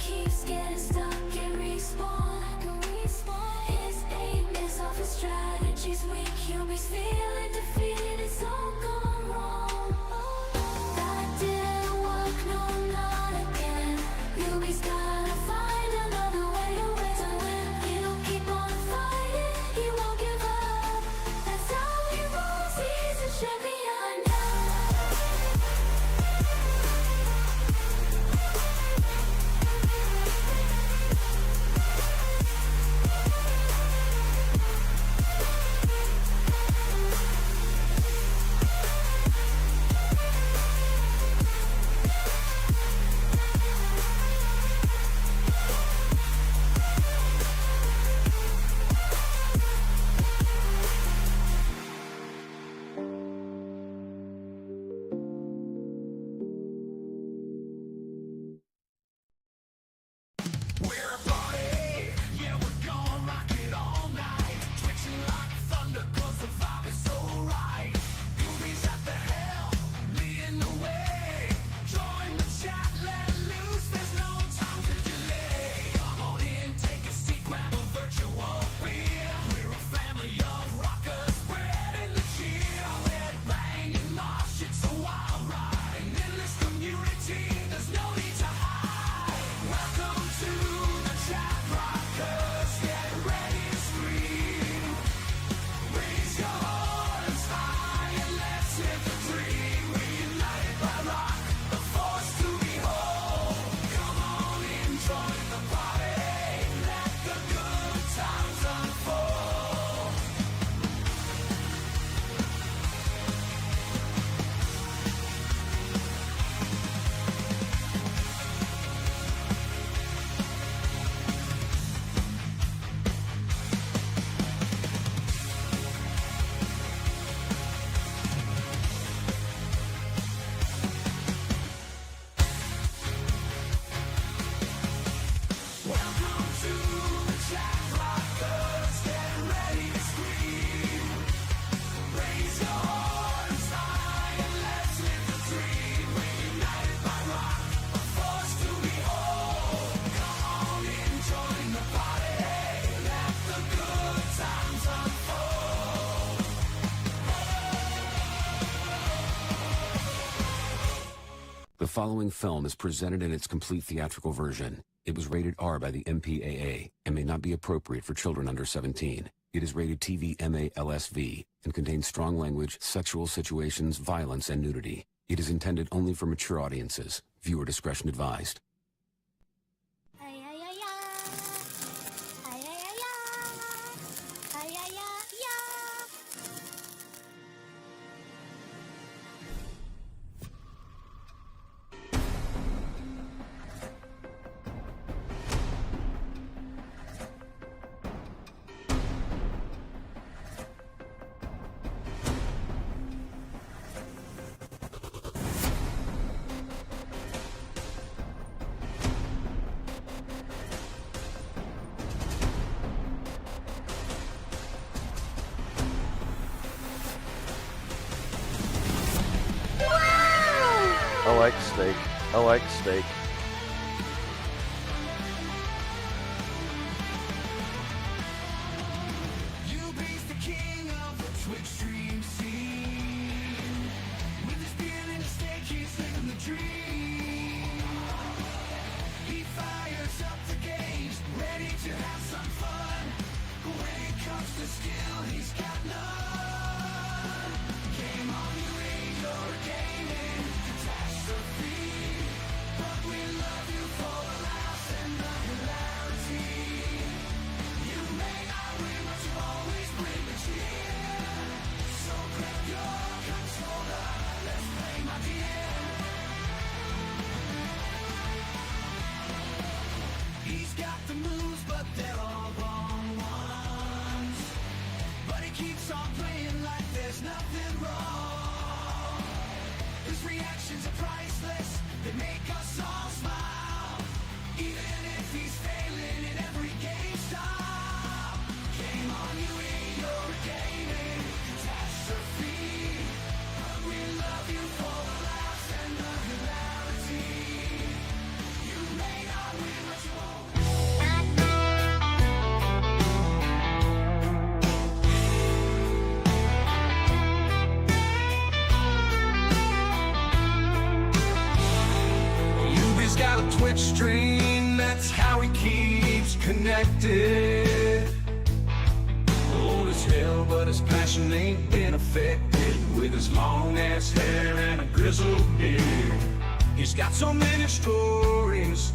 keeps getting stuck and respawn. His aim is off, his strategy's weak. Yumi's feeling defeated, it's all gone wrong. That didn't work, no, not again. Yumi's gotta find another way to win. He'll keep on fighting, he won't give up. That's how he rolls, he's a champion now. The following film is presented in its complete theatrical version. It was rated R by the MPAA and may not be appropriate for children under 17. It is rated TV MA LSV and contains strong language, sexual situations, violence, and nudity. It is intended only for mature audiences. Viewer discretion advised. I like steak. I like steak. Yubi's the king of the Twitch stream scene. With his beer and his steak, he's living the dream. He fires up the gauge, ready to have some fun. But when it comes to skill, he's got none. Game on, you ain't your gaming catastrophe. But we love you for the laughs and the hilarity. You may not win, but you always bring the cheer. So grab your controller, let's play, my dear. He's got the moves, but they're all wrong ones. But he keeps on playing like there's nothing wrong. His reactions are priceless, they make us all smile. Even if he's failing in every game style. Game on, you ain't your gaming catastrophe. But we love you for the laughs and the hilarity. You may not win, but Twitch stream, that's how he keeps connected. Old as hell, but his passion ain't been affected. With his long ass hair and a grizzled beard, he's got so many stories,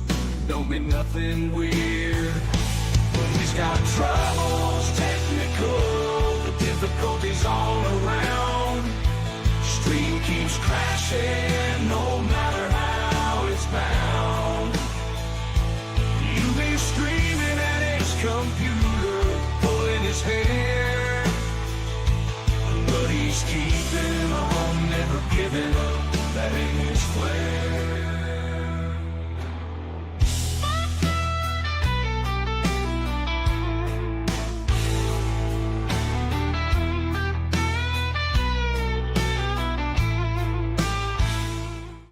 don't be nothing weird. But he's got troubles, technical difficulties all around. Stream keeps crashing, no matter how it's bound. You've been screaming at his computer, pulling his hair, but he's keeping on, never giving up. That ain't his flair.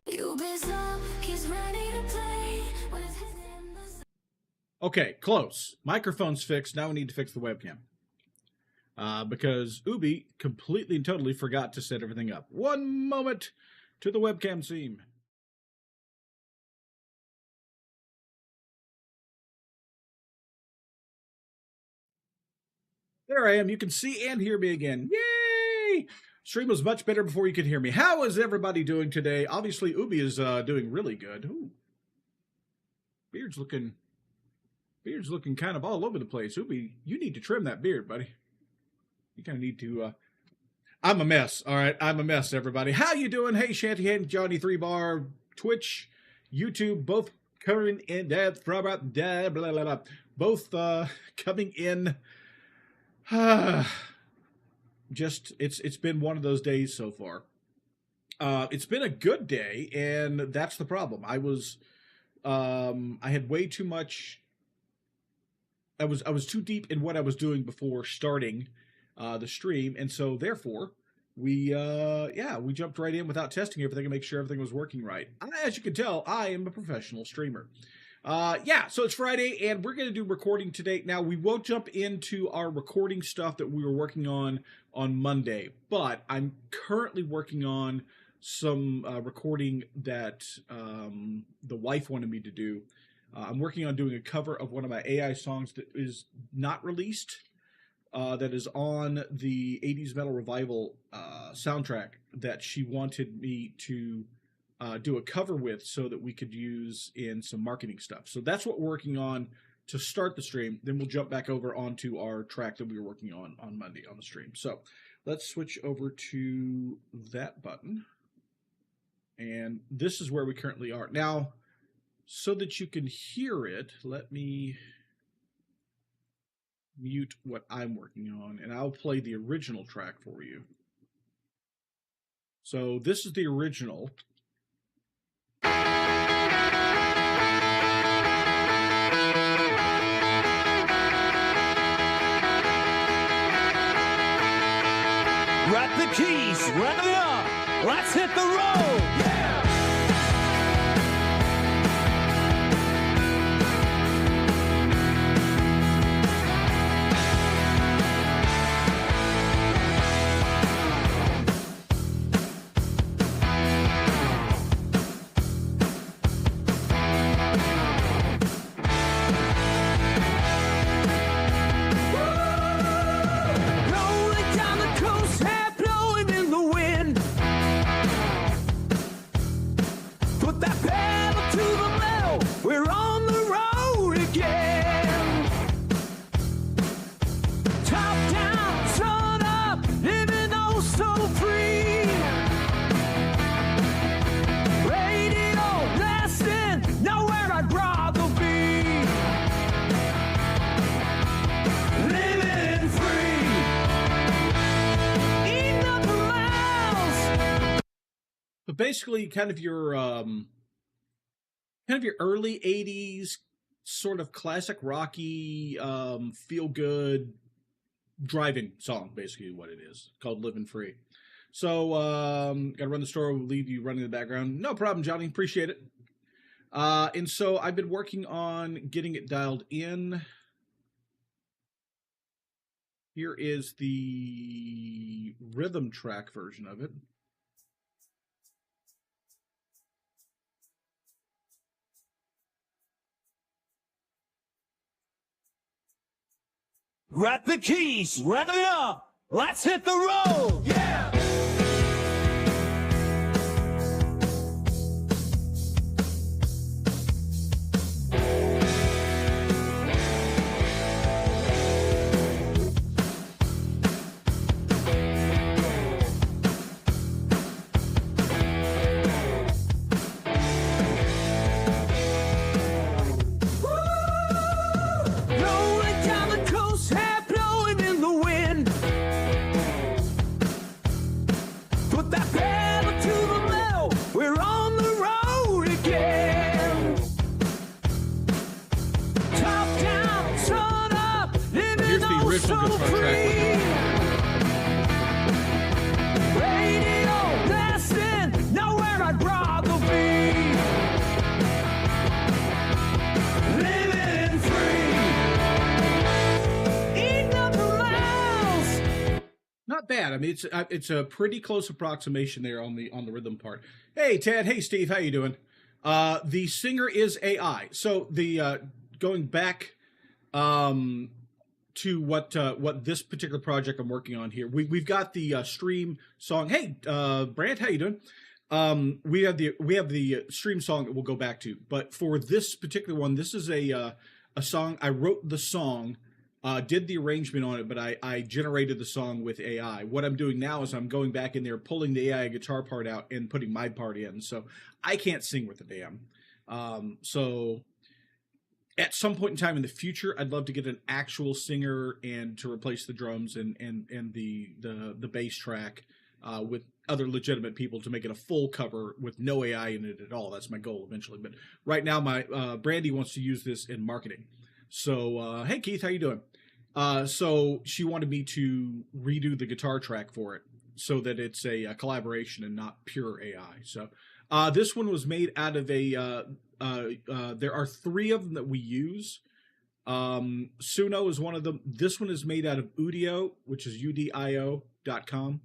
Ubi's up, he's ready to play. With his in the Okay, close. Microphone's fixed. Now we need to fix the webcam. Because Ubi completely and totally forgot to set everything up. One moment to the webcam seam. There I am. You can see and hear me again. Yay! Stream was much better before you could hear me. How is everybody doing today? Obviously, Ubi is doing really good. Ooh. Beard's looking kind of all over the place. Ubi, you need to trim that beard, buddy. You kind of need to, I'm a mess, all right? I'm a mess, everybody. How you doing? Hey, Shantyhead, Johnny 3Bar, Twitch, YouTube, both coming in, both coming in. Just, it's been one of those days so far. It's been a good day, and that's the problem. I had way too much. I was too deep in what I was doing before starting the stream, and so therefore we jumped right in without testing everything and make sure everything was working right. As you can tell, I am a professional streamer. So it's Friday, and we're going to do recording today. Now, we won't jump into our recording stuff that we were working on Monday, but I'm currently working on some recording that the wife wanted me to do. I'm working on doing a cover of one of my AI songs that is not released, that is on the 80s Metal Revival soundtrack that she wanted me to do a cover with so that we could use in some marketing stuff. So that's what we're working on to start the stream. Then we'll jump back over onto our track that we were working on Monday on the stream. So let's switch over to that button. And this is where we currently are. Now, so that you can hear it, let me mute what I'm working on, and I'll play the original track for you. So this is the original. Rock the keys, run it up, let's hit the road! Yeah! Rolling down the coast, hair blowing in the wind. Put that pedal to the metal, we're on the road again. Top down, sun up, living oh so free. Radio blasting, nowhere I'd rather be. Living free, eating up the miles. But basically, kind of your early '80s sort of classic rocky, feel good driving song. Basically, what it is called "Living Free." So, gotta run the store. We'll leave you running in the background. No problem, Johnny. Appreciate it. And so I've been working on getting it dialed in. Here is the rhythm track version of it. . Grab the keys, rev it up. Let's hit the road. Yeah. Rolling down the coast, hair blowing in the wind. Put that pedal to the metal. We're on the road again. Top down, sun up, living Here's the oh original so guitar track with free. Radio blasting, nowhere I'd rather be. Living free, eating up the miles. Not bad. I mean, it's a pretty close approximation there on the rhythm part. Hey Ted, hey Steve, how you doing? The singer is AI. So the going back to what this particular project I'm working on here. We've got the stream song. Hey Brant, how you doing? We have the stream song that we'll go back to. But for this particular one, this is a song. I wrote the song. Did the arrangement on it, but I generated the song with AI. What I'm doing now is I'm going back in there, pulling the AI guitar part out and putting my part in. So I can't sing with the damn. So at some point in time in the future, I'd love to get an actual singer and to replace the drums and the bass track with other legitimate people to make it a full cover with no AI in it at all. That's my goal eventually. But right now, my Brandy wants to use this in marketing. So, hey Keith, how you doing? So she wanted me to redo the guitar track for it so that it's a collaboration and not pure AI. So this one was made out of a, there are 3 of them that we use. Suno is one of them. This one is made out of Udio, which is udio.com.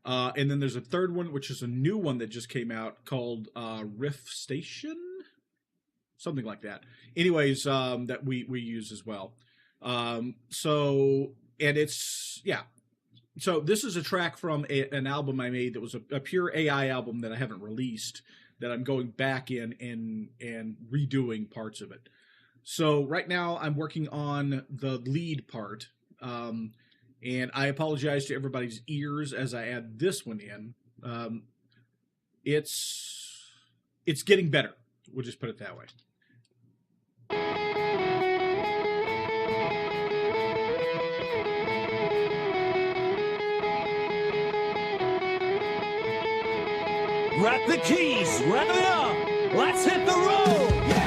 And then there's a third one, which is a new one that just came out called Riff Station. Something like that. Anyways, that we use as well. So, and it's, yeah. So this is a track from an album I made that was a pure AI album that I haven't released, that I'm going back in and redoing parts of it. So right now I'm working on the lead part. And I apologize to everybody's ears as I add this one in. It's getting better. We'll just put it that way. Grab the keys, rev it up. Let's hit the road. Yeah.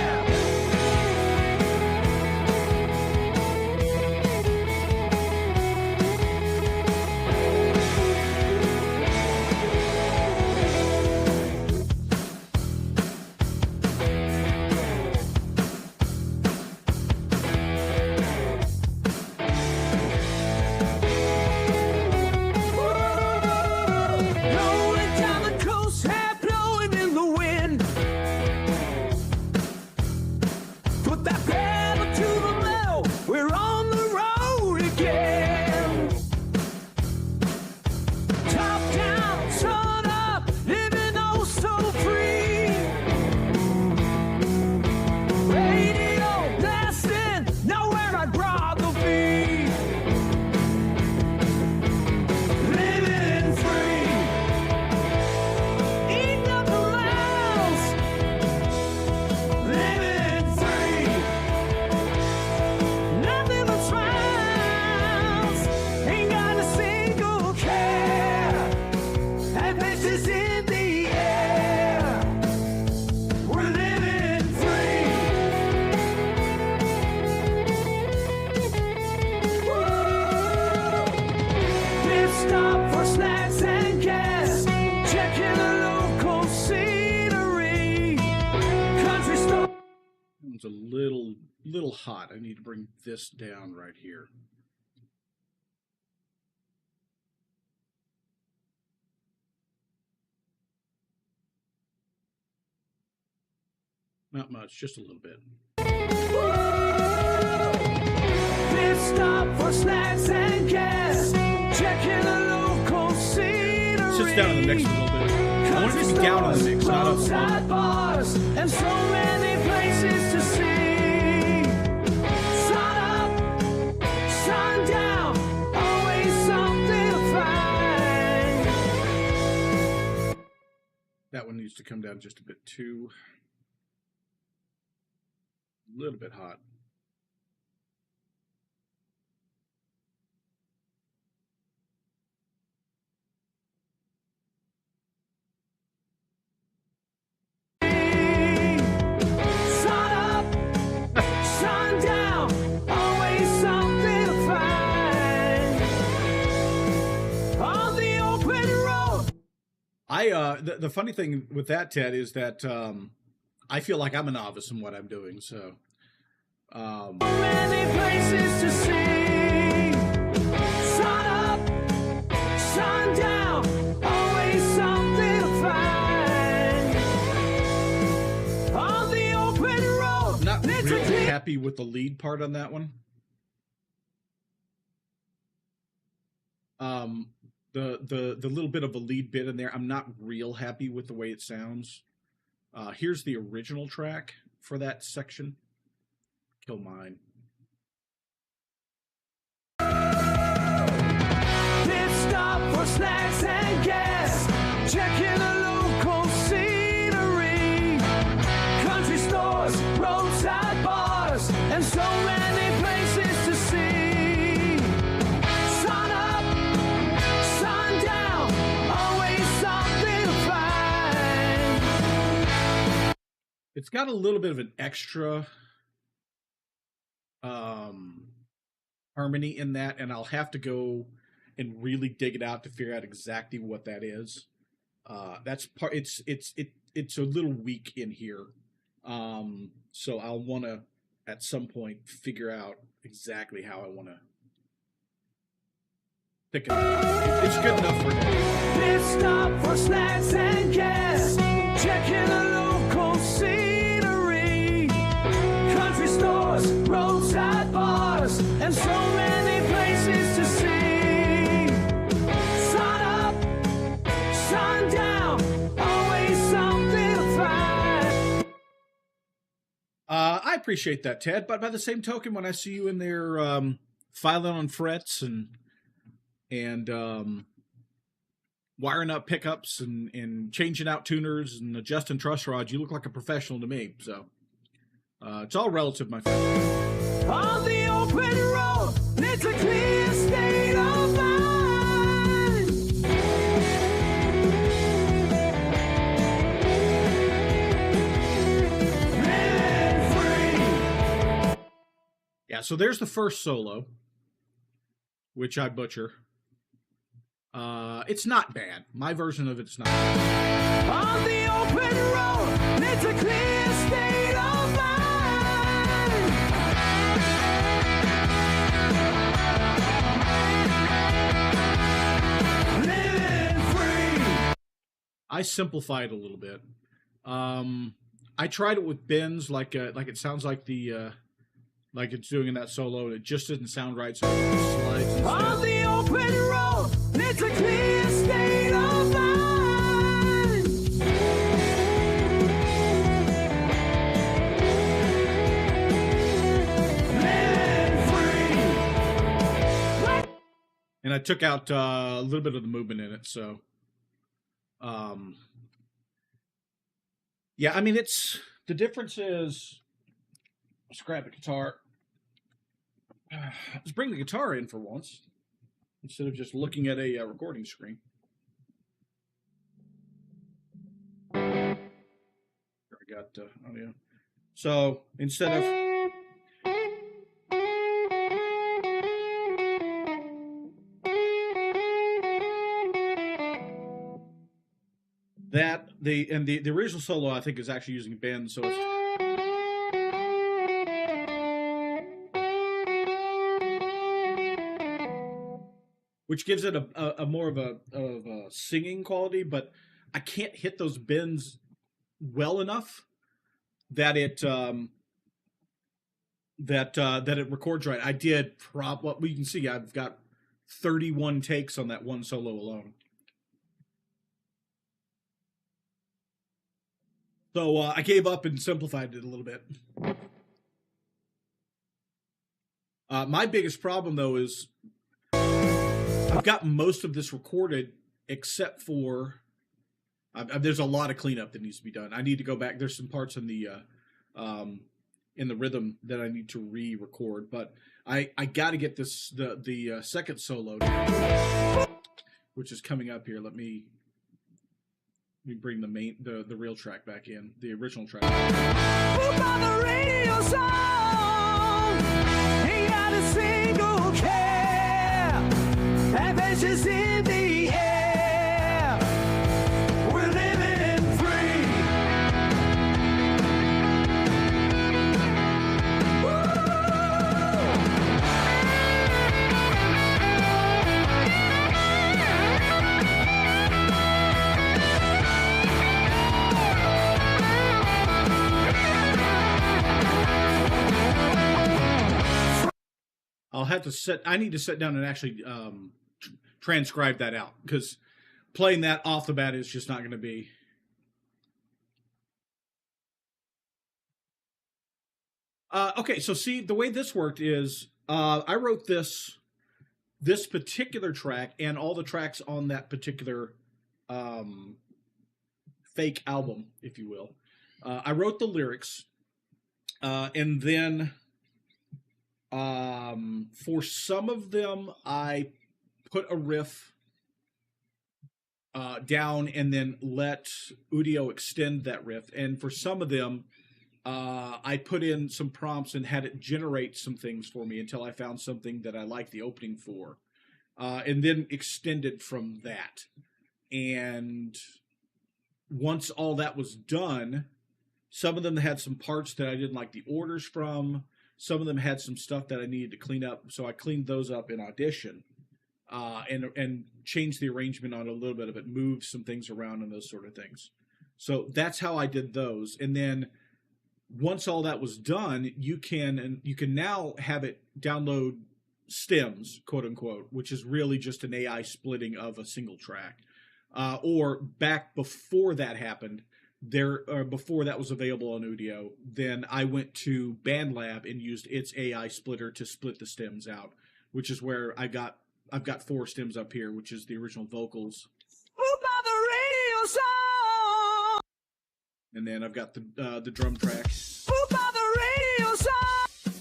Rolling down the coast, hair blowing in the wind. Put that pedal to the metal. We're on the road again. Top down, sun up, living oh so free. Radio blasting, nowhere I'd rather be. Living free, eating up the miles. Living free, nothing but smiles. Ain't got a single care. And this is in the air. We're living free. Pit stop for snacks and gas. Checking the local scenery. Country store. That one's a little hot. I need to bring this down right here. Not much, just a little bit. Pit stop for snacks. this down in the mix a little bit. I want it to be down in the mix, not up above. roadside bars, and so many places to see. Sun up, sun down, always something to find. That one needs to come down just a bit too. A little bit hot. Sun up, sun down, always something to find. On the open road. The funny thing with that, Ted, is that I feel like I'm a novice in what I'm doing. So, Many places to see. Sun up, sun down, always something to find. On the open road, I'm not it's a really clear. happy with the lead part on that one. The little bit of a lead bit in there, I'm not real happy with the way it sounds. Here's the original track for that section. Kill Mine. Pit stop for snacks and gas. Checking the local scenery. Country stores, roadside bars, and so many places to see. Sun up, sun down, always something to find. It's got a little bit of an extra harmony in that, and I'll have to go and really dig it out to figure out exactly what that is. That's part. It's a little weak in here, so I'll want to at some point figure out exactly how I want to pick it up. It's good enough for now. Pit stop for snacks and gas. Checking the local scenery. Country stores, roadside bars, and so many places to see. Sun up, sun down, always something to find. I appreciate that, Ted. But by the same token, when I see you in there filing on frets and wiring up pickups and changing out tuners and adjusting truss rods, you look like a professional to me. So it's all relative, my friend. On the open road, it's a clear state of mind. Living free. Yeah, so there's the first solo, which I butcher. It's not bad. My version of it's not bad. On the open road, it's a clear state of mind. Living free. I simplify it a little bit. I tried it with bends, like it sounds like the like it's doing in that solo, and it just didn't sound right, so it just slides On instead. the open road, it's a clear state of mind. Living free. And I took out a little bit of the movement in it, so yeah, I mean, it's the difference is let's grab the guitar. Let's bring the guitar in for once instead of just looking at a recording screen. Here I got audio. So instead of that, the original solo I think is actually using bends, so it's which gives it a more of a singing quality, but I can't hit those bends well enough that it that it records right. I did what we can see. I've got 31 takes on that one solo alone. So I gave up and simplified it a little bit. My biggest problem, though, is I've got most of this recorded, except for there's a lot of cleanup that needs to be done. I need to go back. There's some parts in the rhythm that I need to re-record, but I got to get the second solo, which is coming up here. Let me bring the real track back in, the original track. Put on the radio song. Ain't got a single care. Adventures in the air. We're living free. I'll have to I need to sit down and actually transcribe that out, because playing that off the bat is just not going to be. Okay, so see, the way this worked is I wrote this particular track and all the tracks on that particular fake album, if you will. I wrote the lyrics, and then for some of them, I put a riff down and then let Udio extend that riff. And for some of them, I put in some prompts and had it generate some things for me until I found something that I liked the opening for, and then extended from that. And once all that was done, some of them had some parts that I didn't like the orders from. Some of them had some stuff that I needed to clean up, so I cleaned those up in Audition, and changed the arrangement on a little bit of it, moved some things around and those sort of things. So that's how I did those. And then once all that was done, you can now have it download stems, quote unquote, which is really just an AI splitting of a single track. Or back before that happened, before that was available on Udio, then I went to BandLab and used its AI splitter to split the stems out, which is where I've got 4 stems up here, which is the original vocals. Put on the radio song. And then I've got the drum track. Put on the radio song.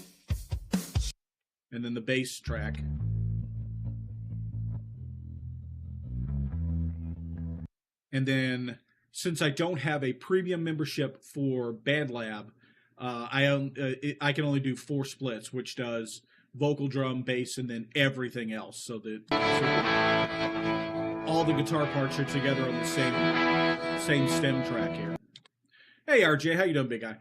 And then the bass track. And then, since I don't have a premium membership for BandLab, I can only do 4 splits, which does vocal, drum, bass, and then everything else. So that all the guitar parts are together on the same stem track here. Hey RJ, how you doing, big guy?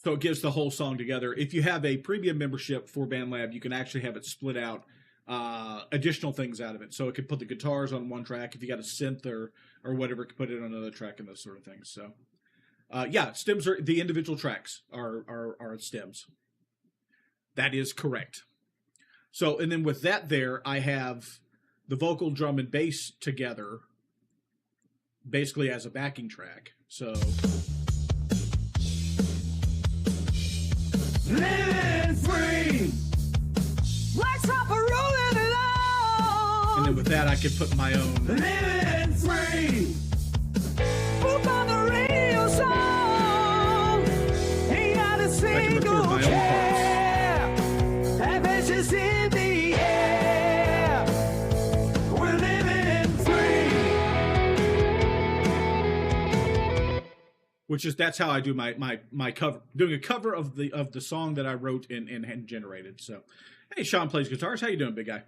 So it gives the whole song together. If you have a premium membership for BandLab, you can actually have it split out, additional things out of it. So it could put the guitars on one track. If you got a synth or whatever, it could put it on another track and those sort of things. So yeah, stems are the individual tracks are stems. That is correct. So, and then with that there, I have the vocal, drum, and bass together basically as a backing track. So Living free. Like top of rolling along. and then with that I could put my own. Living free. Put on the radio song. Ain't got a record single my own care. Adventures in the air. We're living free. That's how I do my cover, doing a cover of the song that I wrote and generated. So, hey, Sean plays guitars. How you doing, big guy?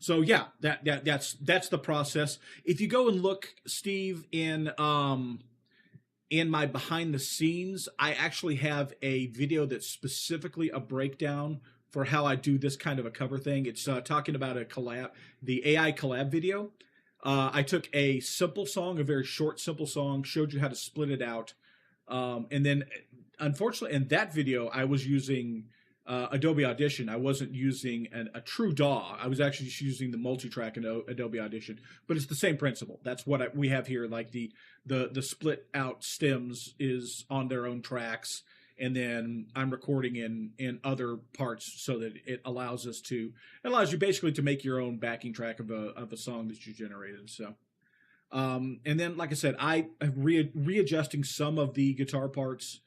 So yeah, that's the process. If you go and look, Steve, in my behind the scenes, I actually have a video that's specifically a breakdown for how I do this kind of a cover thing. It's talking about the AI collab video. I took a simple song, a very short, simple song, showed you how to split it out. And then, unfortunately, in that video, I was using Adobe Audition, I wasn't using a true DAW. I was actually just using the multi-track in Adobe Audition, but it's the same principle. That's what we have here. Like the split out stems is on their own tracks, and then I'm recording in other parts so that it allows you basically to make your own backing track of a song that you generated. So, and then like I said, I am readjusting some of the guitar parts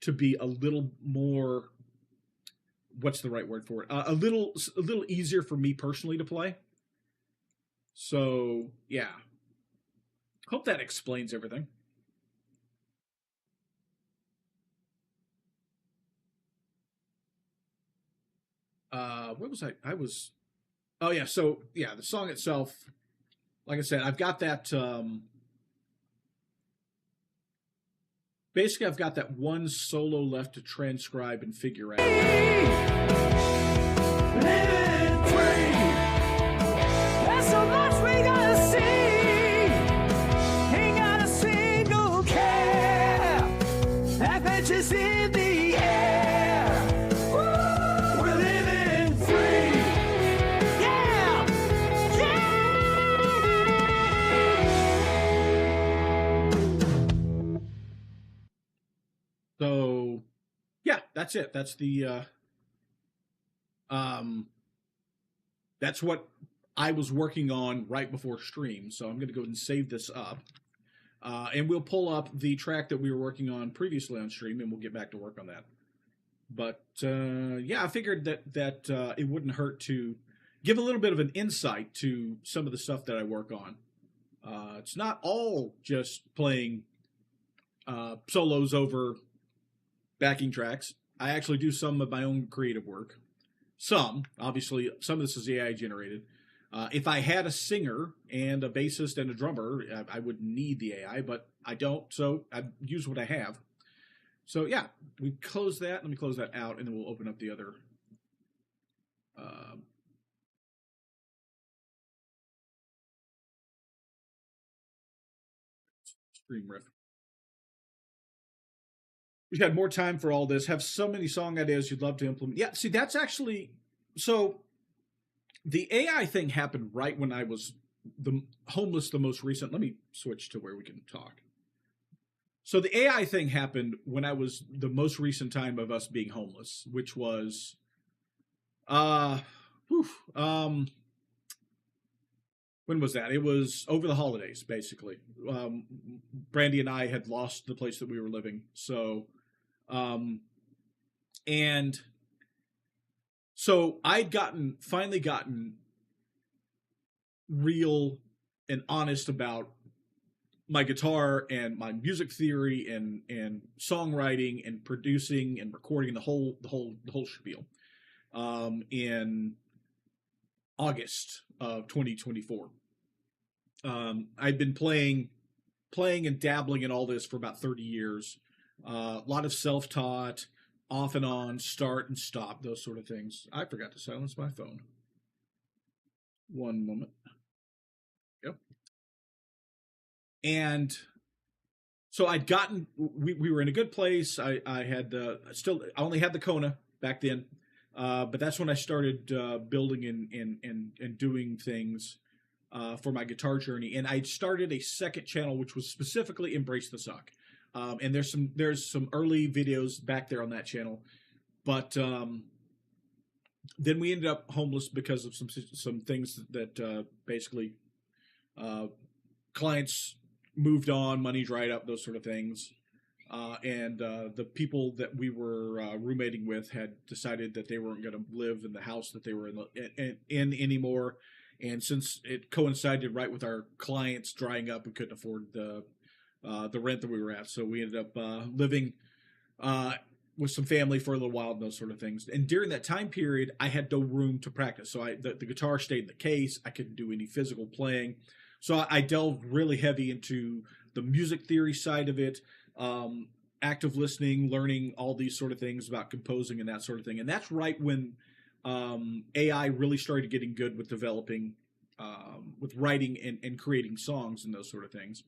to be a little more. What's the right word for it? A little easier for me personally to play. So yeah, hope that explains everything. What was oh yeah, so yeah, the song itself, like I said, I've got that, basically I've got that one solo left to transcribe and figure out. Living free. There's so much we gotta see. Ain't got a single care. Adventures in the air. Woo! We're living free. Yeah! Yeah! So yeah, that's it. That's the that's what I was working on right before stream. So I'm going to go ahead and save this up. And we'll pull up the track that we were working on previously on stream, and we'll get back to work on that. But yeah, I figured that it wouldn't hurt to give a little bit of an insight to some of the stuff that I work on. It's not all just playing solos over backing tracks. I actually do some of my own creative work. Obviously, some of this is AI generated. If I had a singer and a bassist and a drummer, I would need the AI, but I don't, so I use what I have. So yeah, we close that. Let me close that out, and then we'll open up the other stream riff. We've had more time for all this. Have so many song ideas you'd love to implement. Yeah, see, that's actually so. The AI thing happened right when I was homeless. The most recent. Let me switch to where we can talk. So the AI thing happened when I was the most recent time of us being homeless, which was, when was that? It was over the holidays, basically. Brandy and I had lost the place that we were living, so. And so I'd finally gotten real and honest about my guitar and my music theory and songwriting and producing and recording the whole spiel, in August of 2024. I'd been playing and dabbling in all this for about 30 years. A lot of self-taught, off and on, start and stop, those sort of things. I forgot to silence my phone. One moment. Yep. And so I'd gotten, we were in a good place. I only had the Kona back then, but that's when I started building and doing things for my guitar journey. And I started a second channel, which was specifically Embrace the Suck. And there's some early videos back there on that channel, but then we ended up homeless because of some things that basically clients moved on, money dried up, those sort of things, and the people that we were roommating with had decided that they weren't going to live in the house that they were in anymore, and since it coincided right with our clients drying up, we couldn't afford the rent that we were at. So we ended up living with some family for a little while and those sort of things. And during that time period, I had no room to practice. So the guitar stayed in the case. I couldn't do any physical playing. So I delved really heavy into the music theory side of it, active listening, learning all these sort of things about composing and that sort of thing. And that's right when AI really started getting good with developing, with writing and creating songs and those sort of things.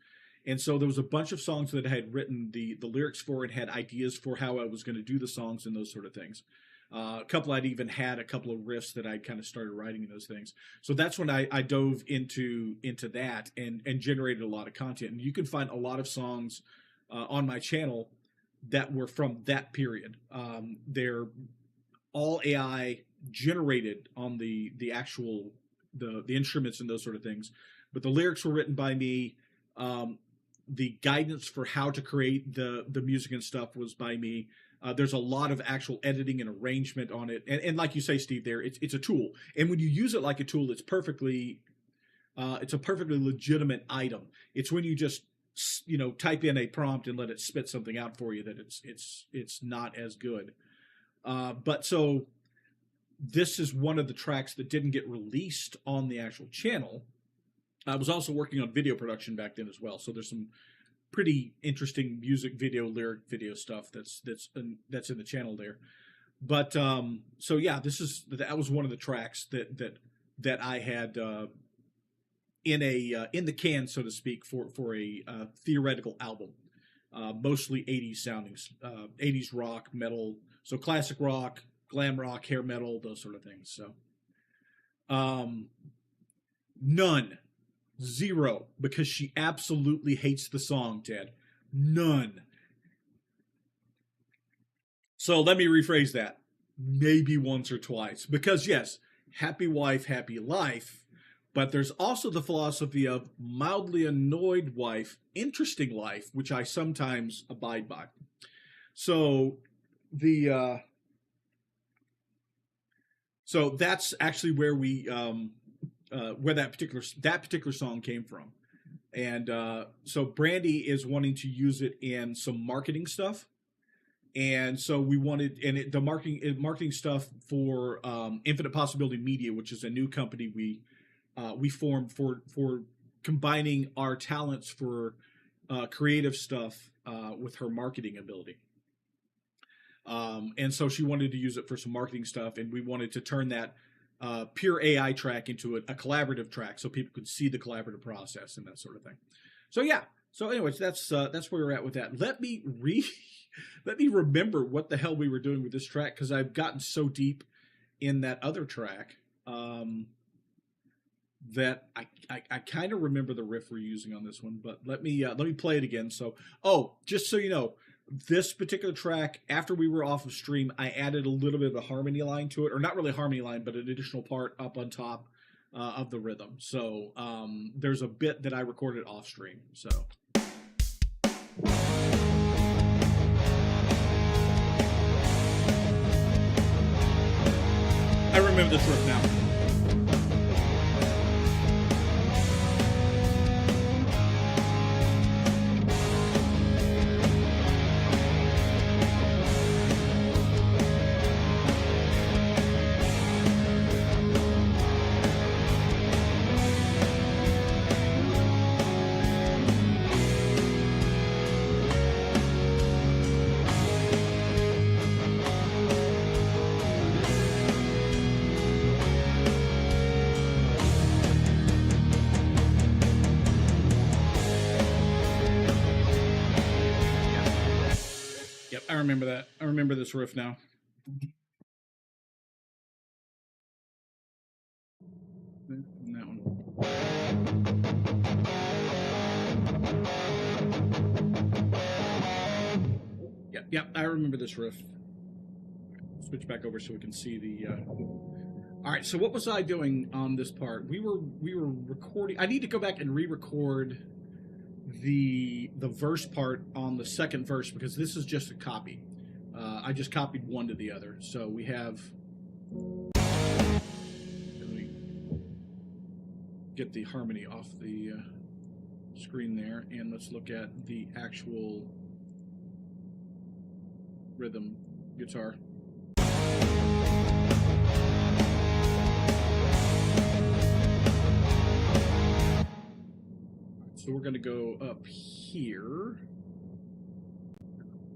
And so there was a bunch of songs that I had written the lyrics for and had ideas for how I was going to do the songs and those sort of things. A couple I'd even had a couple of riffs that I kind of started writing in those things. So that's when I dove into that and generated a lot of content. And you can find a lot of songs on my channel that were from that period. They're all AI generated on the actual the instruments and those sort of things, but the lyrics were written by me. The guidance for how to create the music and stuff was by me. There's a lot of actual editing and arrangement on it, and like you say, Steve, there it's a tool, and when you use it like a tool, it's a perfectly legitimate item. It's when you just type in a prompt and let it spit something out for you that it's not as good. But so this is one of the tracks that didn't get released on the actual channel. I was also working on video production back then as well, so there's some pretty interesting music video, lyric video stuff that's in the channel there. But so yeah, that was one of the tracks that I had in the can, so to speak, for a theoretical album, mostly 80s soundings, 80s rock, metal, so classic rock, glam rock, hair metal, those sort of things. So none. 0, because she absolutely hates the song, Ted. None. So let me rephrase that. Maybe once or twice. Because yes, happy wife, happy life. But there's also the philosophy of mildly annoyed wife, interesting life, which I sometimes abide by. So so that's actually where we where that particular song came from. And so Brandy is wanting to use it in some marketing stuff. And so we wanted, and the marketing stuff for Infinite Possibility Media, which is a new company we formed for combining our talents for creative stuff with her marketing ability. And so she wanted to use it for some marketing stuff, and we wanted to turn that pure AI track into a collaborative track so people could see the collaborative process and that sort of thing. So yeah. So anyways, that's where we're at with that. Let me remember what the hell we were doing with this track, because I've gotten so deep in that other track that I kind of remember the riff we're using on this one. But let me play it again. So just so you know, this particular track, after we were off of stream, I added a little bit of a harmony line to it, or not really a harmony line, but an additional part up on top of the rhythm. So there's a bit that I recorded off stream. So. I remember this riff now. I remember that. I remember this riff now. And that one. Yeah, I remember this riff. Switch back over so we can see the. All right, so what was I doing on this part? We were recording. I need to go back and re-record the verse part on the second verse, because this is just a copy. I just copied one to the other. So we have, let me get the harmony off the screen there, and let's look at the actual rhythm guitar. So we're going to go up here,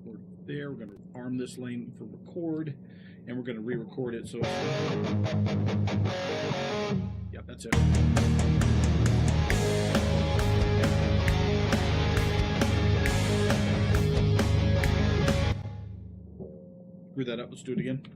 or there. We're going to arm this lane for record, and we're going to re-record it. So, yeah, that's it. Screw that up. Let's do it again.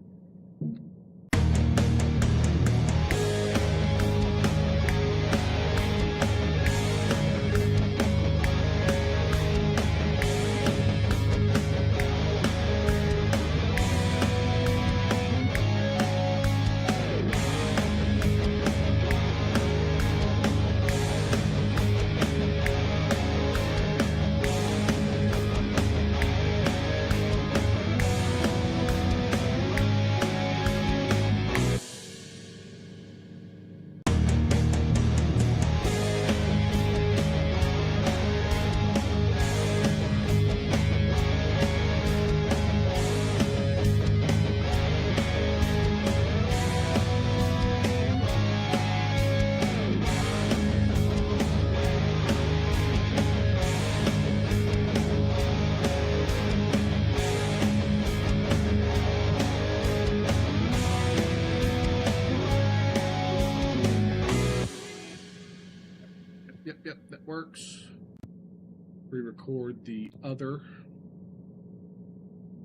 re-record the other,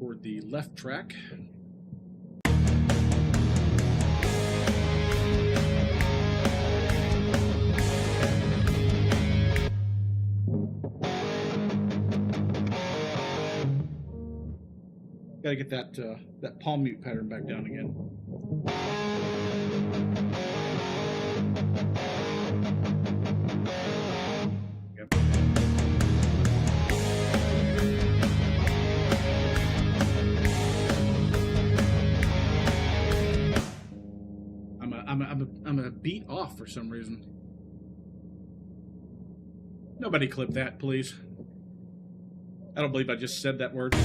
or the left track. Got to get that palm mute pattern back down again. Yep. I'm a beat off for some reason. Nobody clip that, please. I don't believe I just said that word.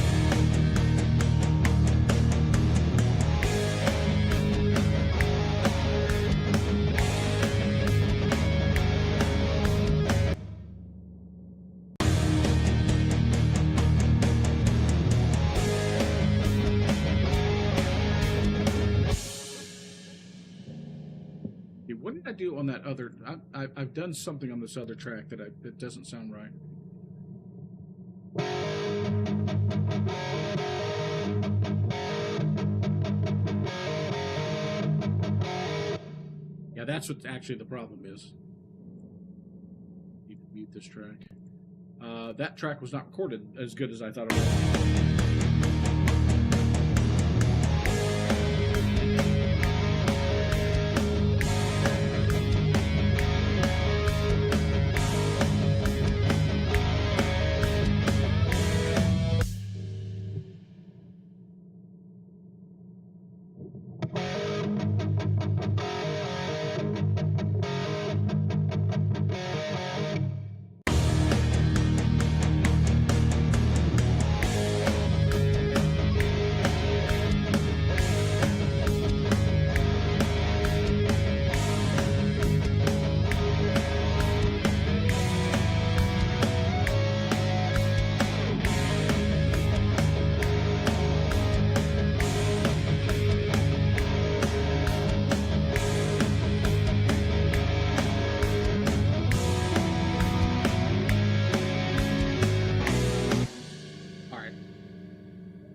What did I do on that other? I've done something on this other track that doesn't sound right. Yeah, that's what actually the problem is. Need to mute this track. That track was not recorded as good as I thought it was.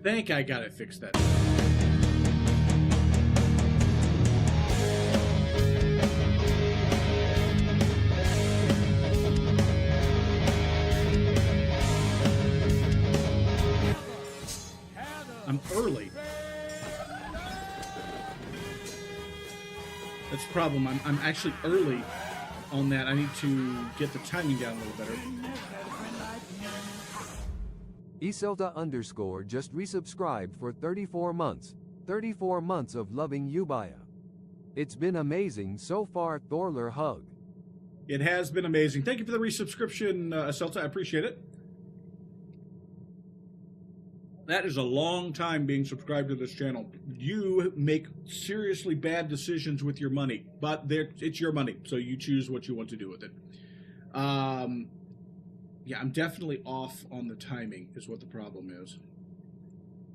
I think I got it fixed that. I'm early. That's the problem. I'm actually early on that. I need to get the timing down a little better. Iselda _ just resubscribed for 34 months. 34 months of loving Ubaya. It's been amazing so far, Thorler hug. It has been amazing. Thank you for the resubscription, Iselda. I appreciate it. That is a long time being subscribed to this channel. You make seriously bad decisions with your money, but it's your money, so you choose what you want to do with it. Yeah, I'm definitely off on the timing is what the problem is.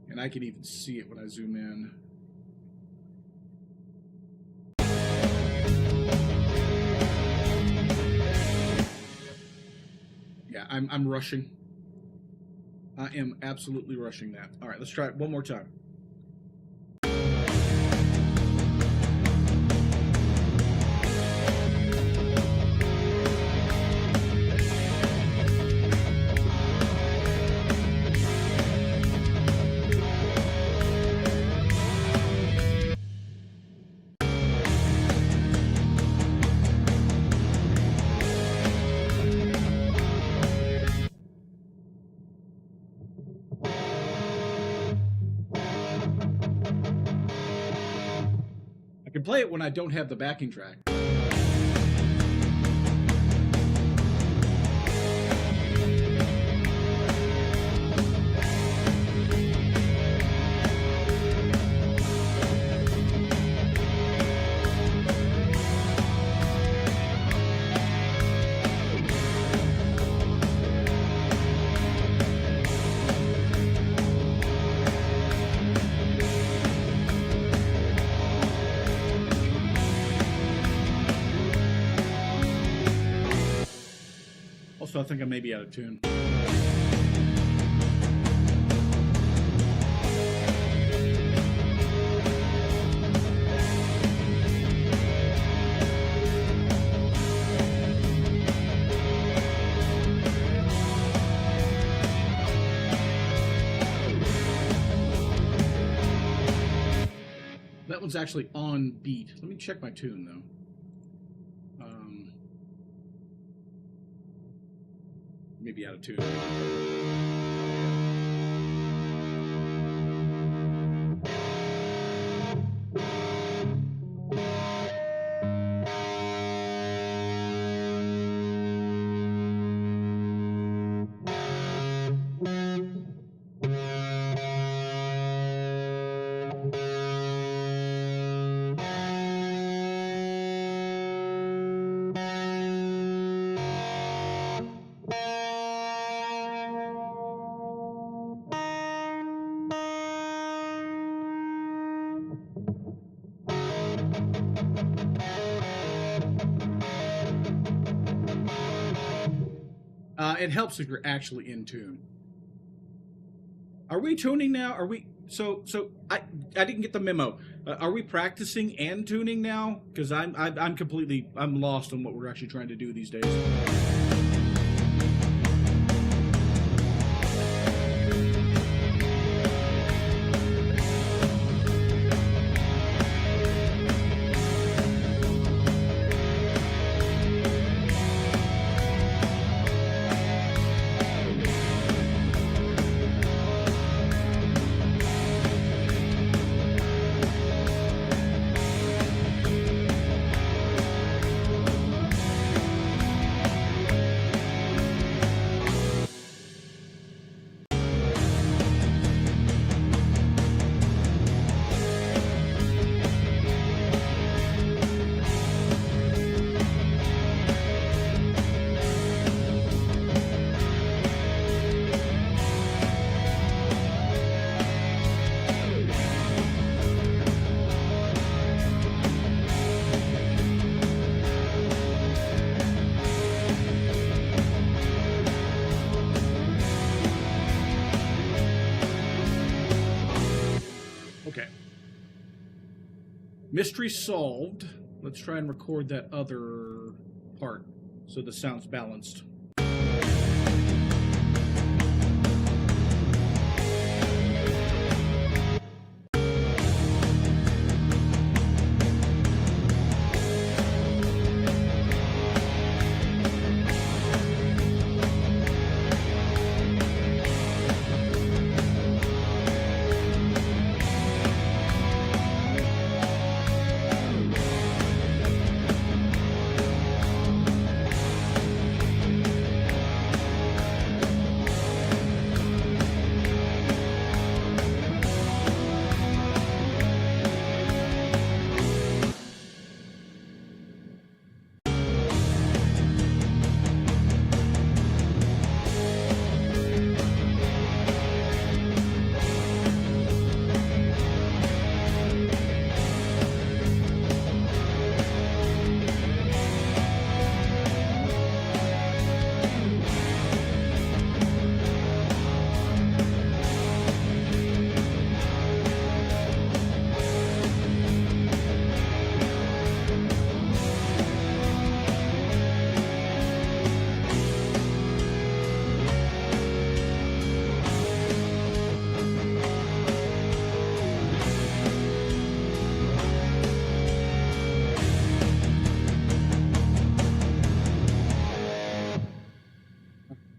And I can even see it when I zoom in. Yeah, I'm rushing. I am absolutely rushing that. All right, let's try it one more time. I can play it when I don't have the backing track. so I think I may be out of tune. That one's actually on beat. Let me check my tune, though. Maybe out of tune. It helps if you're actually in tune. Are we tuning now? Are we? So I didn't get the memo. Are we practicing and tuning now? Because I'm lost on what we're actually trying to do these days. Okay. Mystery solved. Let's try and record that other part so the sound's balanced.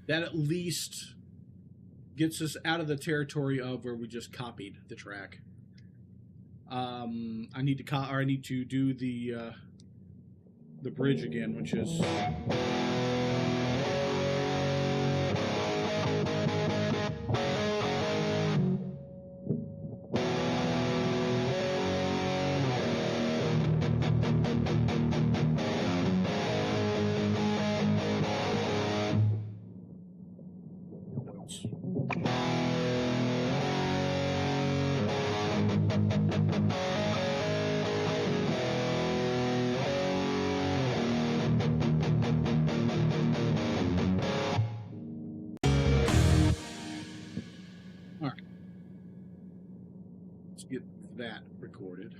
That at least gets us out of the territory of where we just copied the track. I need to do the bridge again, which is. get that recorded.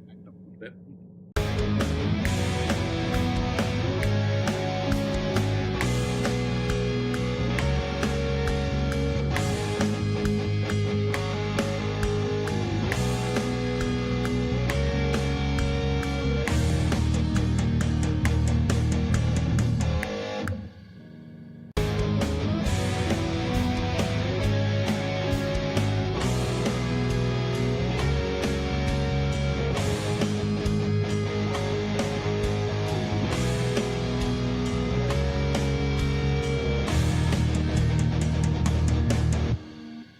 Back up a little bit.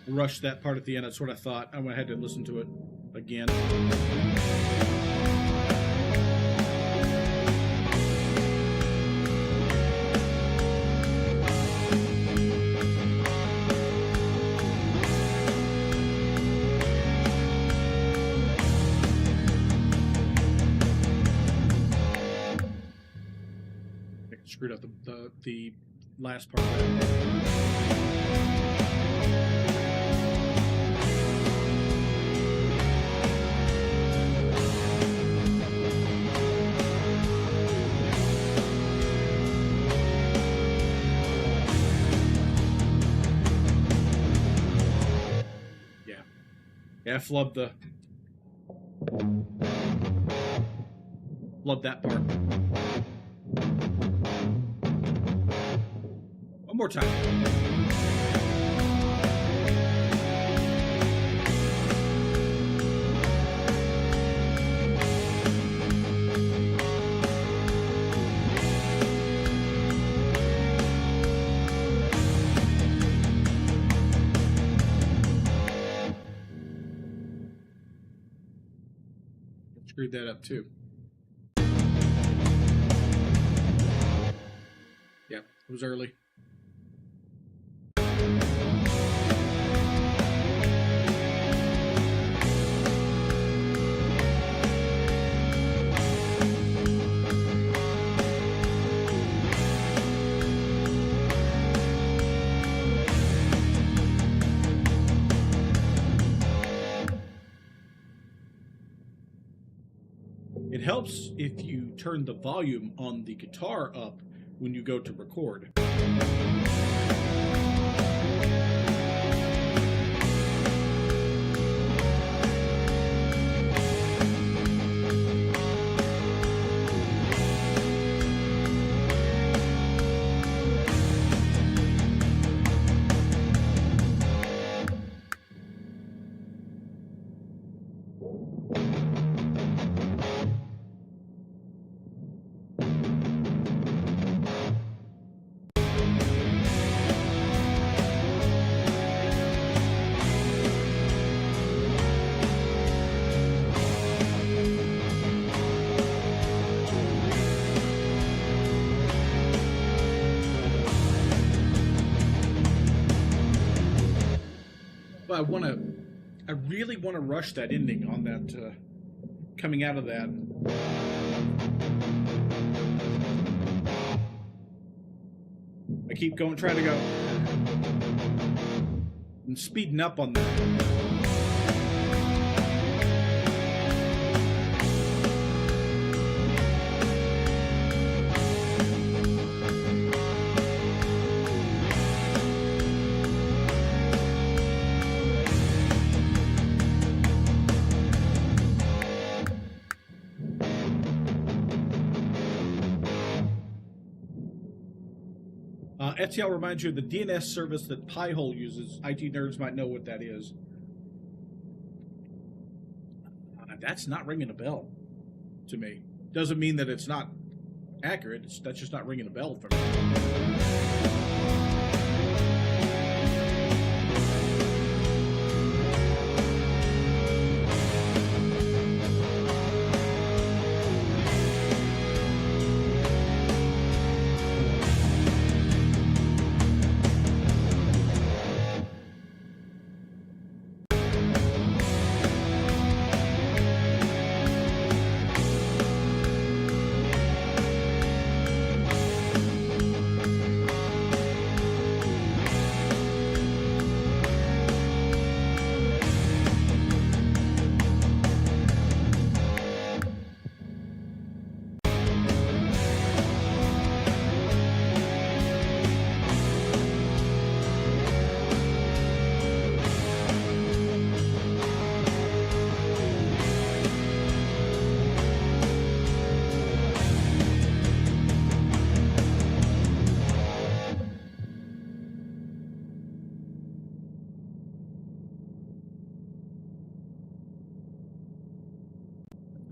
Rushed that part at the end. That's what I thought. I went ahead and listened to it again. I screwed up the last part of that. Yeah, I flubbed that part. One more time. Screwed that up too. Yep, it was early. It helps if you turn the volume on the guitar up when you go to record. But I really want to rush that ending on that, coming out of that. I keep going, trying to go. I'm speeding up on that. Etiel reminds you of the DNS service that Pi-hole uses. IT nerds might know what that is. That's not ringing a bell to me. Doesn't mean that it's not accurate. That's just not ringing a bell for me.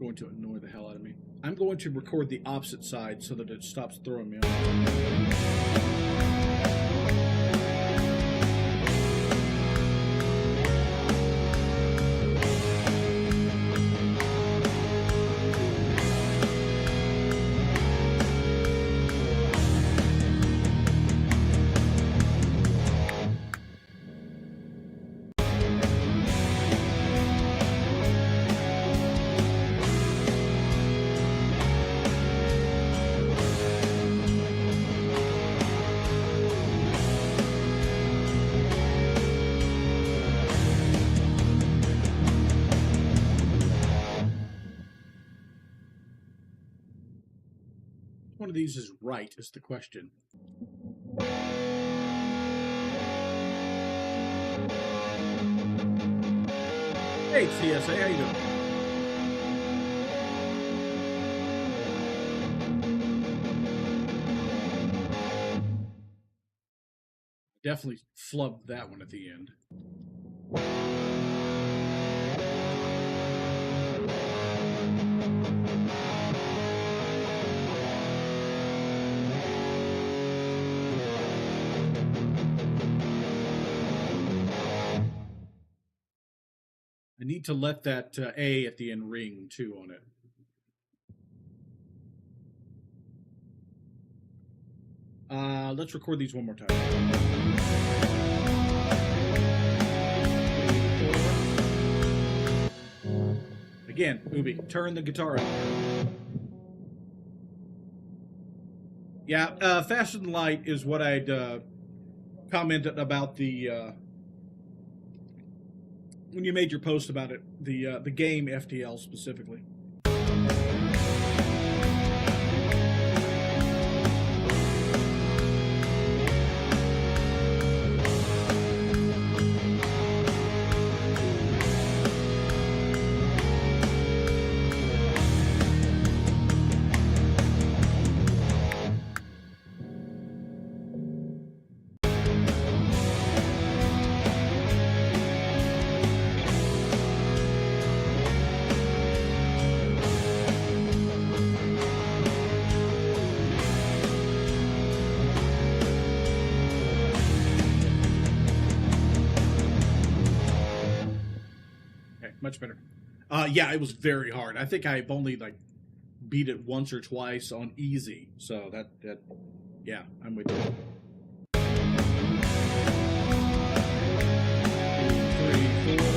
going to annoy the hell out of me. I'm going to record the opposite side so that it stops throwing me off. One of these is right is the question. Hey TSA, how you doing? Definitely flubbed that one at the end. I need to let that A at the end ring too on it. Let's record these one more time. Again, Ubi, turn the guitar up. Yeah, Faster Than Light is what I'd commented about the when you made your post about it, the game FTL specifically. Much better. Yeah, it was very hard. I think I've only like beat it once or twice on easy. So that yeah, I'm with you. 2, 3, 4.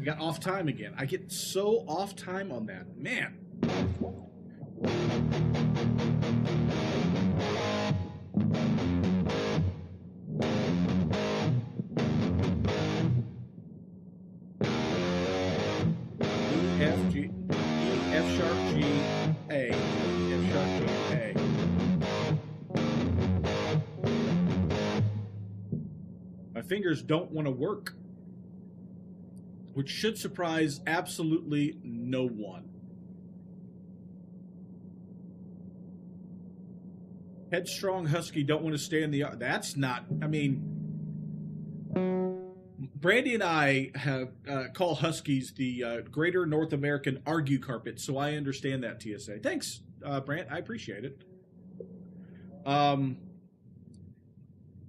Got off time again. I get so off time on that. Man. F G E F sharp G A F sharp G A. My fingers don't want to work, which should surprise absolutely no one. Headstrong Husky don't want to stay in the... That's not... I mean... Brandy and I have call Huskies the Greater North American Argue Carpet, so I understand that, TSA. Thanks, Brant. I appreciate it.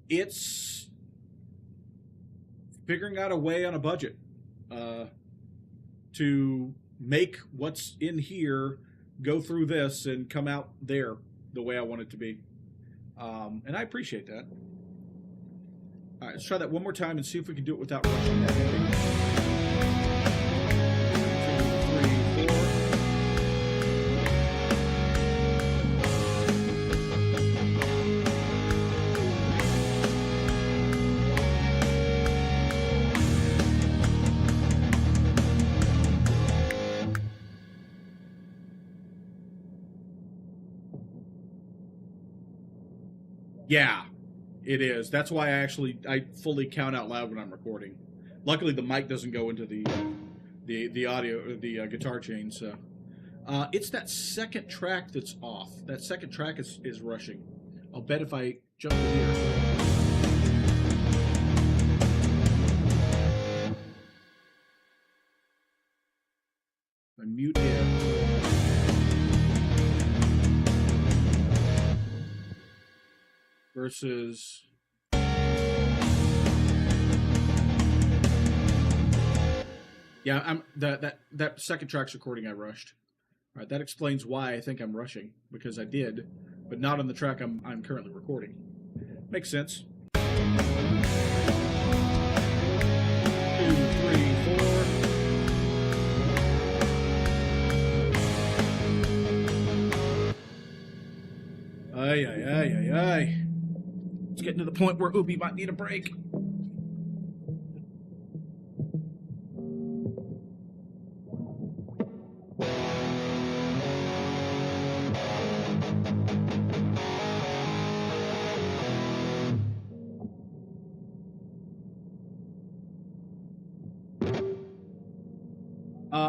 It's figuring out a way on a budget to make what's in here go through this and come out there the way I want it to be. And I appreciate that. All right, let's try that one more time and see if we can do it without rushing that ending. 2, 3, 4. Yeah, it is. That's why I fully count out loud when I'm recording. Luckily, the mic doesn't go into the audio or the guitar chain. So it's that second track that's off. That second track is rushing. I'll bet if I jump in here. I mute it. Versus. Yeah, that second track's recording I rushed. All right, that explains why I think I'm rushing, because I did, but not on the track I'm currently recording. Makes sense. 2, 3, 4. Ay, ay, ay, ay, ay. It's getting to the point where Ubi might need a break.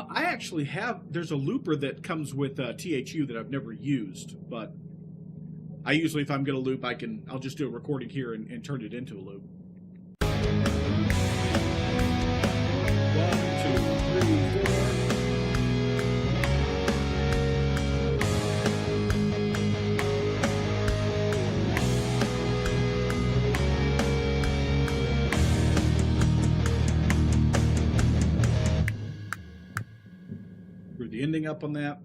I actually have, there's a looper that comes with THU that I've never used, but I usually, if I'm going to loop, I'll just do a recording here and turn it into a loop. 1, 2, 3, 4. Screw the ending up on that.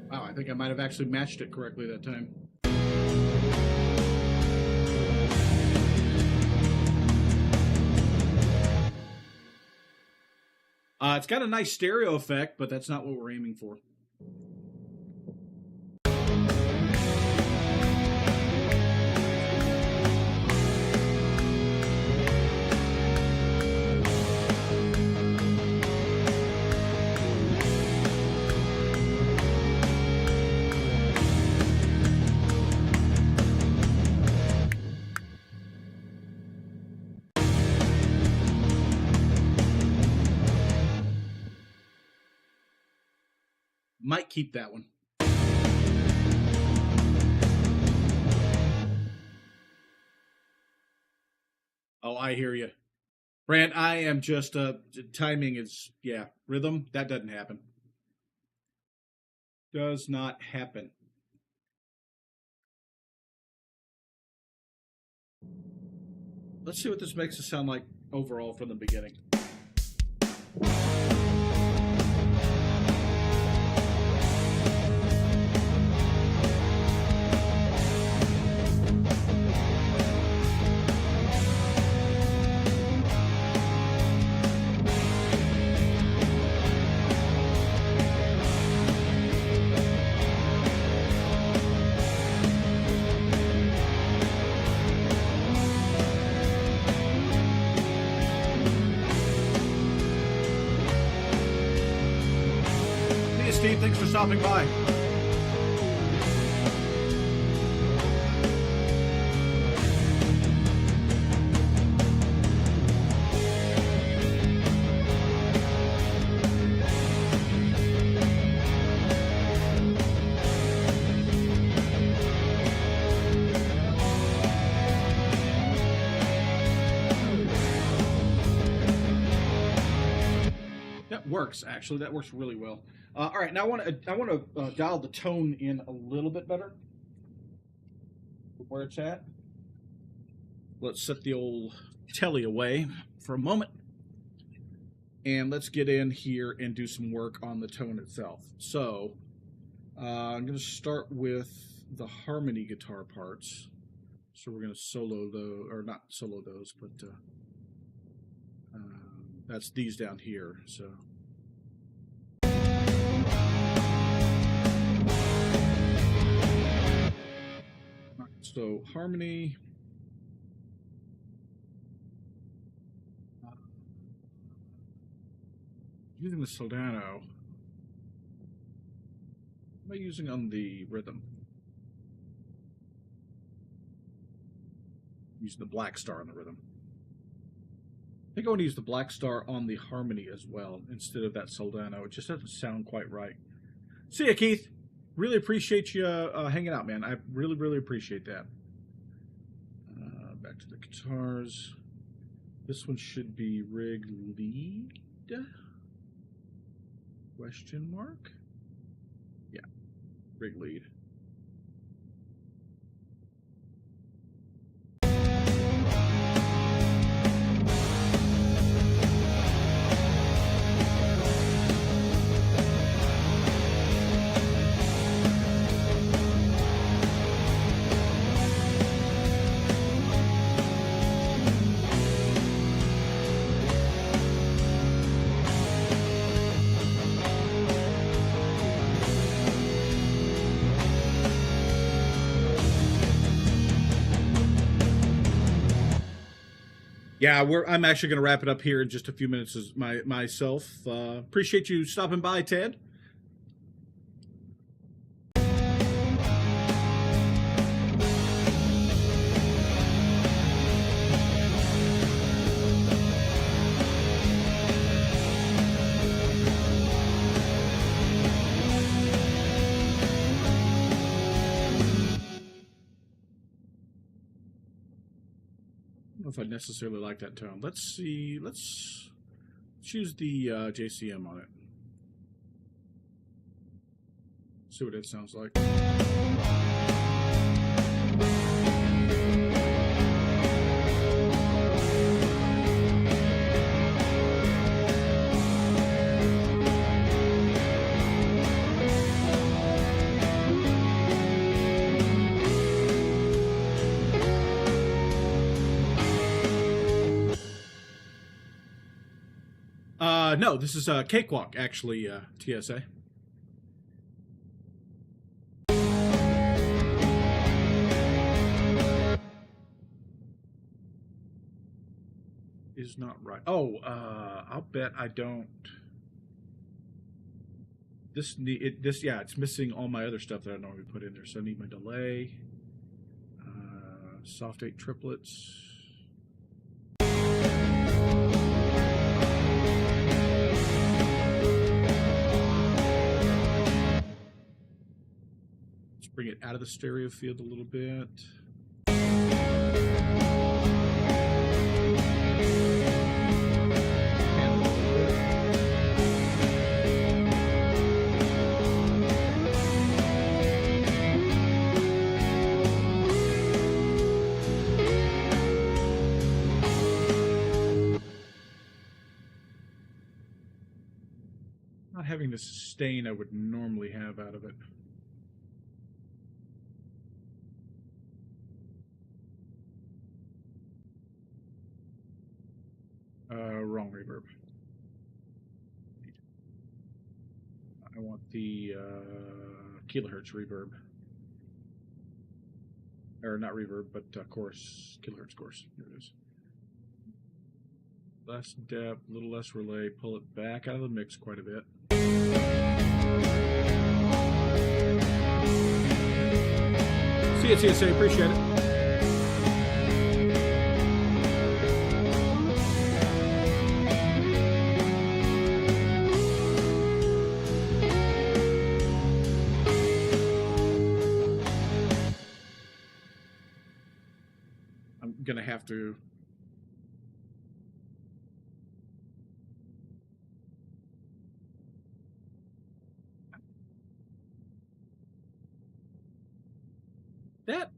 Wow, I think I might have actually matched it correctly that time. It's got a nice stereo effect, but that's not what we're aiming for. Might keep that one. Oh, I hear you. Brant, I am just, timing is, yeah, rhythm, that doesn't happen. Does not happen. Let's see what this makes it sound like overall from the beginning. Steve, thanks for stopping by. That works, actually. That works really well. All right, now I want to dial the tone in a little bit better. Where it's at. Let's set the old telly away for a moment, and let's get in here and do some work on the tone itself. So I'm going to start with the harmony guitar parts. So we're going to solo those, or not solo those, but That's these down here. So. So harmony. Using the Soldano. What am I using on the rhythm? Using the Black Star on the rhythm. I think I want to use the Black Star on the harmony as well instead of that Soldano. It just doesn't sound quite right. See ya, Keith. Really appreciate you hanging out, man. I really, really appreciate that. Back to the guitars. This one should be rig lead? Question mark? Yeah, rig lead. Yeah, I'm actually going to wrap it up here in just a few minutes as myself. Appreciate you stopping by, Ted. I don't know if I necessarily like that tone. Let's see. Let's choose the JCM on it. See what it sounds like. No, this is Cakewalk, actually, TSA. Is not right. Oh, I'll bet I don't. Yeah, it's missing all my other stuff that I normally put in there. So I need my delay, soft 8 triplets. Bring it out of the stereo field a little bit. Not having the sustain I would normally have out of it. Wrong reverb. I want the kilohertz reverb. Or not reverb, but chorus, kilohertz chorus. Here it is. Less depth, a little less relay. Pull it back out of the mix quite a bit. See you, TSA. Appreciate it. Gonna have to that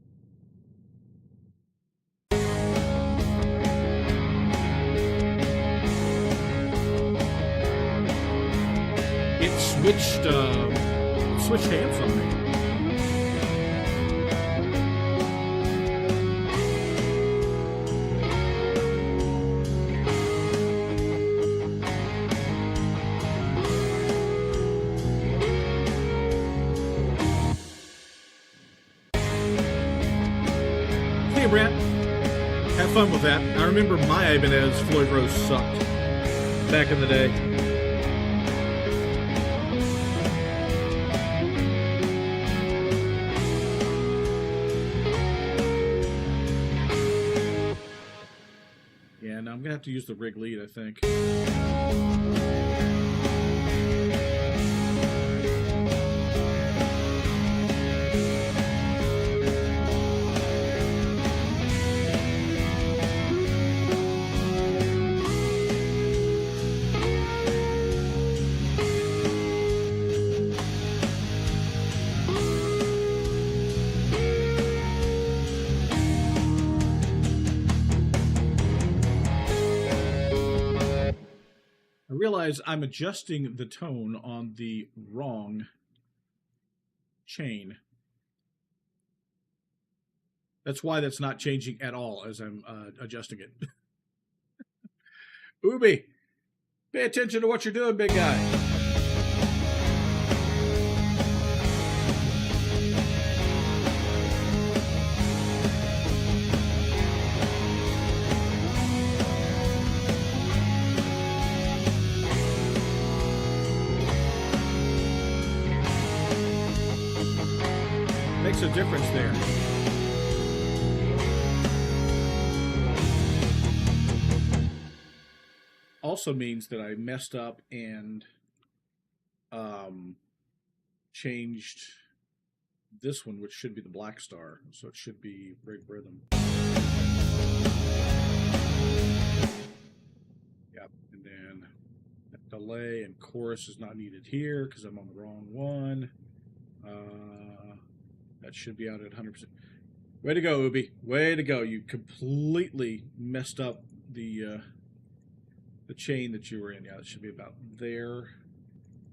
it switched hands on me. Have fun with that. I remember my Ibanez Floyd Rose sucked back in the day. Yeah, now I'm going to have to use the rig lead, I think. Realize I'm adjusting the tone on the wrong chain. That's why that's not changing at all as I'm adjusting it. Ubi, pay attention to what you're doing, big guy. Makes a difference there. Also means that I messed up and changed this one, which should be the Black Star, so it should be Rig Rhythm. Yep, and then delay and chorus is not needed here because I'm on the wrong one. That should be out at 100%. Way to go, Ubi. Way to go. You completely messed up the chain that you were in. Yeah, it should be about there.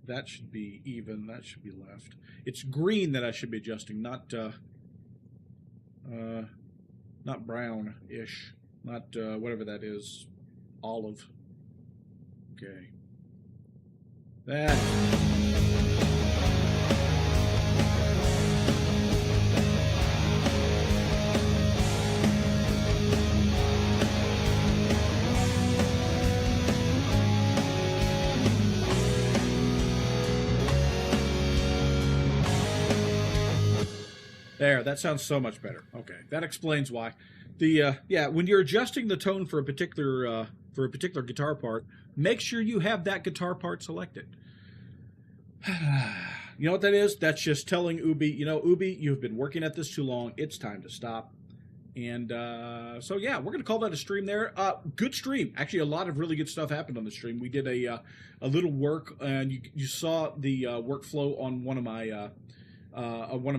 That should be even. That should be left. It's green that I should be adjusting, not brown-ish. Not whatever that is. Olive. Okay. That. There, that sounds so much better. Okay, that explains why. The yeah, when you're adjusting the tone for a particular guitar part, make sure you have that guitar part selected. You know what that is? That's just telling Ubi, you know, Ubi, you've been working at this too long. It's time to stop. And so yeah, we're gonna call that a stream there. Good stream. Actually, a lot of really good stuff happened on the stream. We did a little work, and you saw the workflow on one of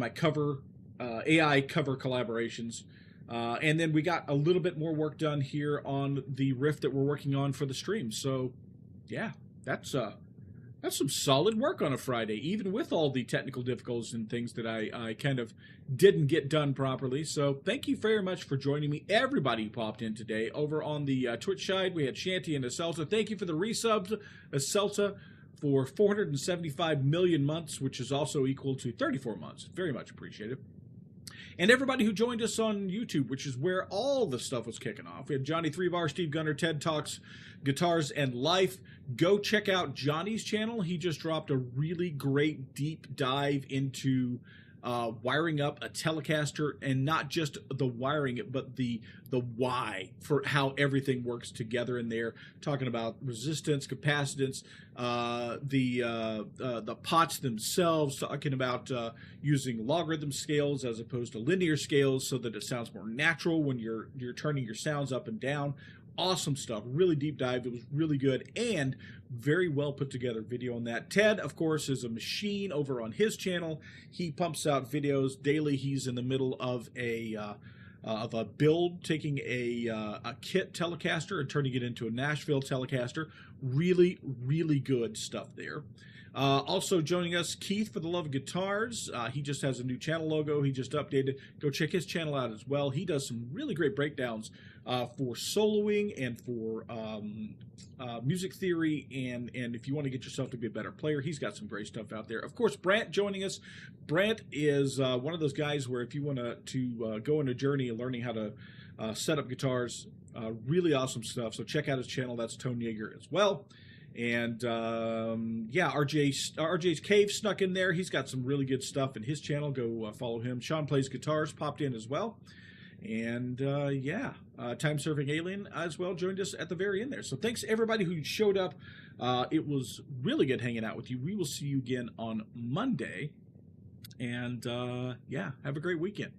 my cover. AI cover collaborations, and then we got a little bit more work done here on the riff that we're working on for the stream. So, yeah, that's some solid work on a Friday, even with all the technical difficulties and things that I kind of didn't get done properly. So, thank you very much for joining me. Everybody who popped in today over on the Twitch side. We had Shanty and Acelta. Thank you for the resubs, Acelta, for 475 million months, which is also equal to 34 months. Very much appreciated. And everybody who joined us on YouTube, which is where all the stuff was kicking off. We had Johnny 3Bar, Steve Gunner, Ted Talks, Guitars and Life. Go check out Johnny's channel. He just dropped a really great deep dive into wiring up a Telecaster, and not just the wiring it, but the why for how everything works together in there. Talking about resistance, capacitance, the pots themselves. Talking about using logarithm scales as opposed to linear scales, so that it sounds more natural when you're turning your sounds up and down. Awesome stuff. Really deep dive. It was really good and very well put together video on that. Ted, of course, is a machine over on his channel. He pumps out videos daily. He's in the middle of a build, taking a kit Telecaster and turning it into a Nashville Telecaster. Really, really good stuff there. Also joining us, Keith for the Love of Guitars. He just has a new channel logo. He just updated. Go check his channel out as well. He does some really great breakdowns for soloing and for music theory, and if you want to get yourself to be a better player, he's got some great stuff out there. Of course, Brant joining us. Brant is one of those guys where if you want to go on a journey of learning how to setup guitars, really awesome stuff. So check out his channel. That's Tone Yeager as well. And yeah, RJ's Cave snuck in there. He's got some really good stuff in his channel. Go follow him. Sean Plays Guitars popped in as well. And yeah, Time Surfing Alien as well joined us at the very end there. So thanks everybody who showed up. It was really good hanging out with you. We will see you again on Monday. And yeah, have a great weekend.